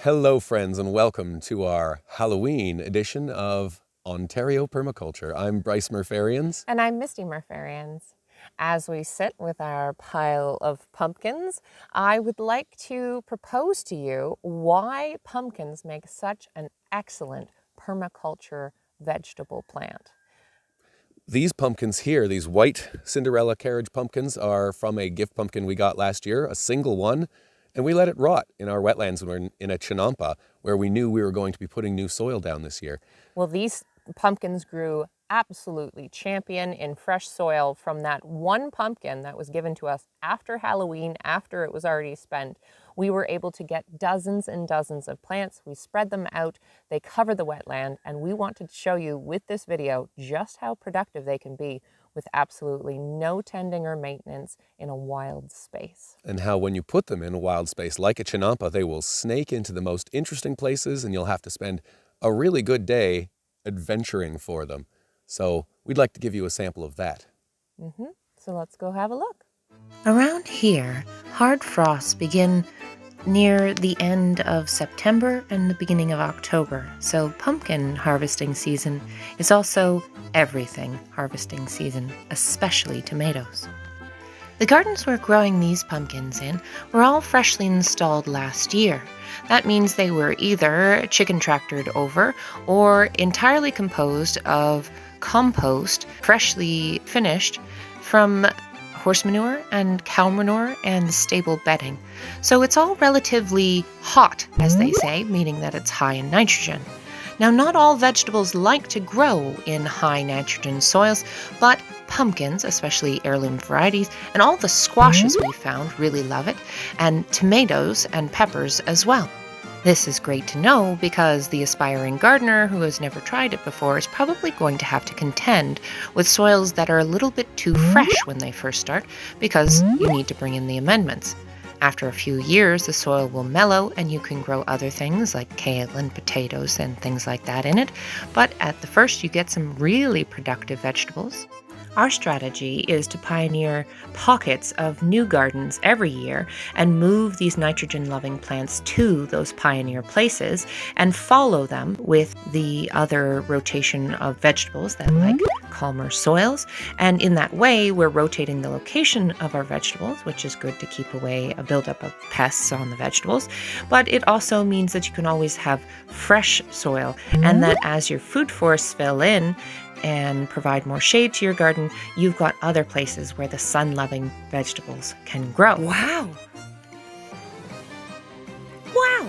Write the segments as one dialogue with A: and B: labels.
A: Hello friends and welcome to our Halloween edition of Ontario Permaculture. I'm Bryce Murph'Ariens.
B: And I'm Misty Murph'Ariens. As we sit with our pile of pumpkins, I would like to propose to you why pumpkins make such an excellent permaculture vegetable plant.
A: These pumpkins here, these white Cinderella carriage pumpkins, are from a gift pumpkin we got last year, a single one, and we let it rot in our wetlands. We're in a Chinampa where we knew we were going to be putting new soil down this year.
B: Well, these pumpkins grew absolutely champion in fresh soil from that one pumpkin that was given to us after Halloween, after it was already spent. We were able to get dozens and dozens of plants. We spread them out, they cover the wetland, and we wanted to show you with this video just how productive they can be with absolutely no tending or maintenance in a wild space.
A: And how when you put them in a wild space like a Chinampa, they will snake into the most interesting places and you'll have to spend a really good day adventuring for them. So we'd like to give you a sample of that.
B: So let's go have a look.
C: Around here, hard frosts begin near the end of September and the beginning of October. So pumpkin harvesting season is also everything harvesting season, especially tomatoes. The gardens we're growing these pumpkins in were all freshly installed last year. That means they were either chicken tractored over or entirely composed of compost, freshly finished from horse manure and cow manure and stable bedding. So it's all relatively hot, as they say, meaning that it's high in nitrogen. Now, not all vegetables like to grow in high nitrogen soils, but pumpkins, especially heirloom varieties, and all the squashes we found really love it, and tomatoes and peppers as well. This is great to know because the aspiring gardener who has never tried it before is probably going to have to contend with soils that are a little bit too fresh when they first start because you need to bring in the amendments. After a few years, the soil will mellow and you can grow other things like kale and potatoes and things like that in it. But at the first, you get some really productive vegetables. Our strategy is to pioneer pockets of new gardens every year and move these nitrogen-loving plants to those pioneer places and follow them with the other rotation of vegetables that like calmer soils. And in that way, we're rotating the location of our vegetables, which is good to keep away a buildup of pests on the vegetables. But it also means that you can always have fresh soil and that as your food forests fill in, and provide more shade to your garden, you've got other places where the sun-loving vegetables can grow.
B: Wow!
C: Wow!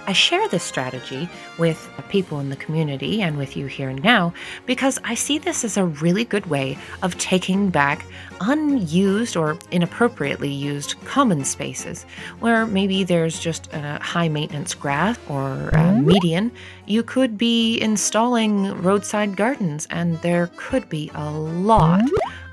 C: I share this strategy with people in the community and with you here now because I see this as a really good way of taking back unused or inappropriately used common spaces where maybe there's just a high maintenance grass or a median. You could be installing roadside gardens and there could be a lot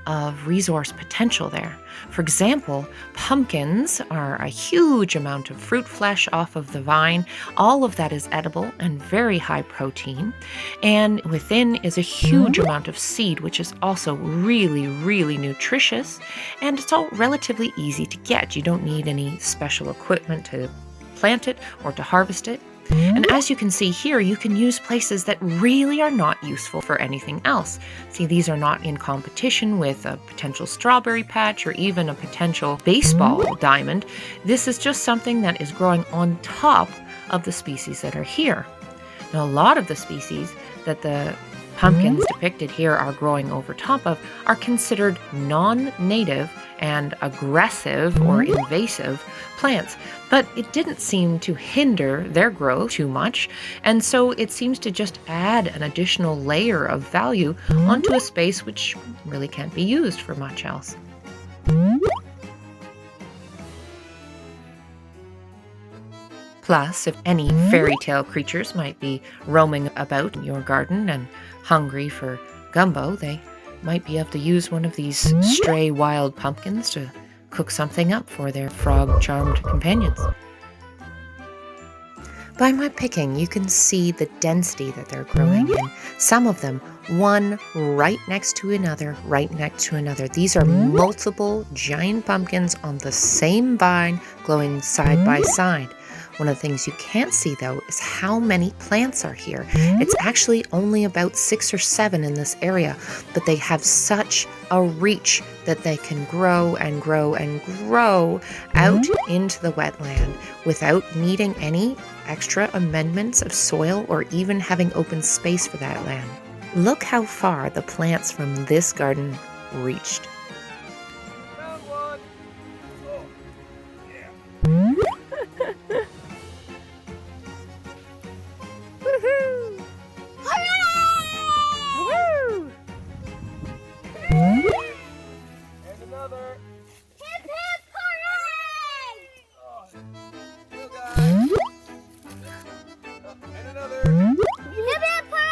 C: of resource potential there. For example, pumpkins are a huge amount of fruit flesh off of the vine. All of that is edible and very high protein. And within is a huge amount of seed, which is also really, really nutritious. And it's all relatively easy to get. You don't need any special equipment to plant it or to harvest it. And as you can see here, you can use places that really are not useful for anything else. See, these are not in competition with a potential strawberry patch or even a potential baseball diamond. This is just something that is growing on top of the species that are here. Now, a lot of the species that the pumpkins depicted here are growing over top of are considered non-native and aggressive or invasive plants, but it didn't seem to hinder their growth too much, and so it seems to just add an additional layer of value onto a space which really can't be used for much else. Plus, if any fairy tale creatures might be roaming about in your garden and hungry for gumbo, they might be able to use one of these stray wild pumpkins to cook something up for their frog-charmed companions. By my picking, you can see the density that they're growing in. Some of them, one right next to another, right next to another. These are multiple giant pumpkins on the same vine, growing side by side. One of the things you can't see, though, is how many plants are here. It's actually only about 6 or 7 in this area, but they have such a reach that they can grow and grow and grow out into the wetland without needing any extra amendments of soil or even having open space for that land. Look how far the plants from this garden reached.
A: Found one. Oh, yeah.
B: Woohoo! Woo!
A: And another.
D: Hip hip hooray!
A: Oh, still got. Oh, and another.
D: Hip hip hooray!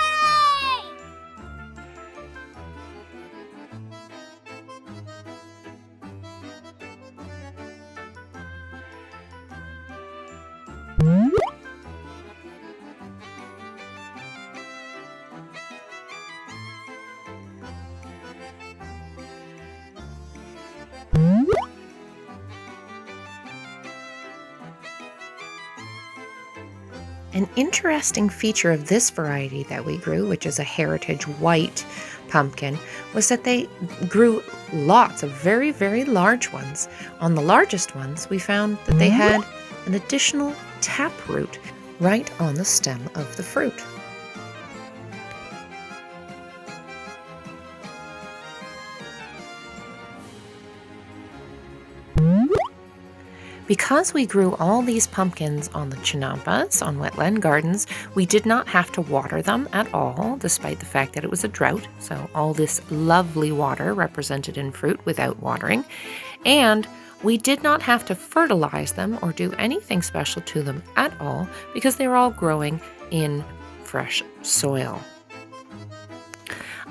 C: An interesting feature of this variety that we grew, which is a heritage white pumpkin, was that they grew lots of very, very large ones. On the largest ones, we found that they had an additional taproot right on the stem of the fruit. Because we grew all these pumpkins on the chinampas, on wetland gardens, we did not have to water them at all, despite the fact that it was a drought. So all this lovely water represented in fruit without watering. And we did not have to fertilize them or do anything special to them at all because they were all growing in fresh soil.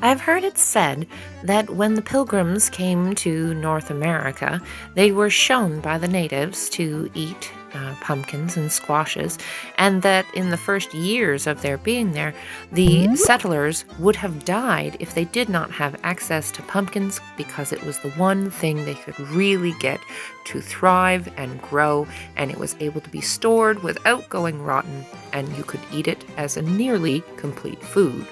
C: I've heard it said that when the Pilgrims came to North America, they were shown by the natives to eat pumpkins and squashes, and that in the first years of their being there, the settlers would have died if they did not have access to pumpkins because it was the one thing they could really get to thrive and grow, and it was able to be stored without going rotten, and you could eat it as a nearly complete food.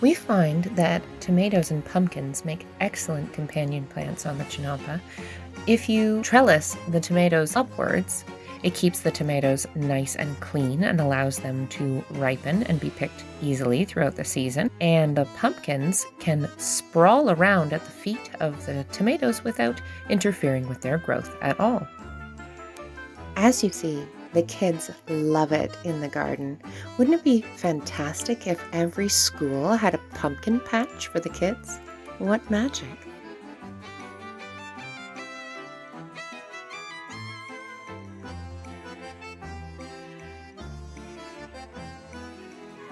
C: We find that tomatoes and pumpkins make excellent companion plants on the Chinampa. If you trellis the tomatoes upwards, it keeps the tomatoes nice and clean and allows them to ripen and be picked easily throughout the season. And the pumpkins can sprawl around at the feet of the tomatoes without interfering with their growth at all. As you see, the kids love it in the garden. Wouldn't it be fantastic if every school had a pumpkin patch for the kids? What magic!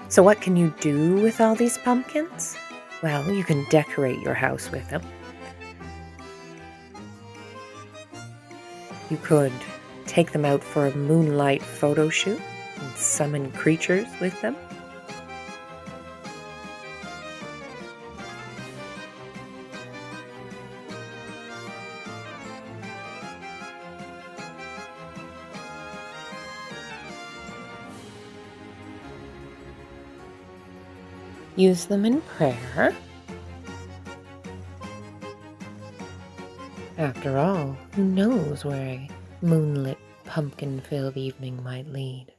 C: So what can you do with all these pumpkins? Well, you can decorate your house with them. You could take them out for a moonlight photo shoot and summon creatures with them. Use them in prayer. After all, who knows where a moonlit, pumpkin-filled evening might lead?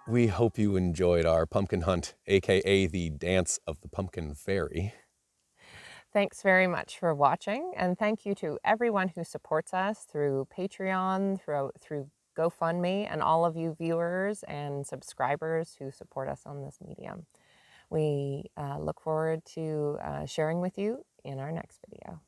A: We hope you enjoyed our pumpkin hunt, aka the Dance of the Pumpkin Fairy.
B: Thanks very much for watching, and thank you to everyone who supports us through Patreon, through GoFundMe, and all of you viewers and subscribers who support us on this medium. We look forward to sharing with you in our next video.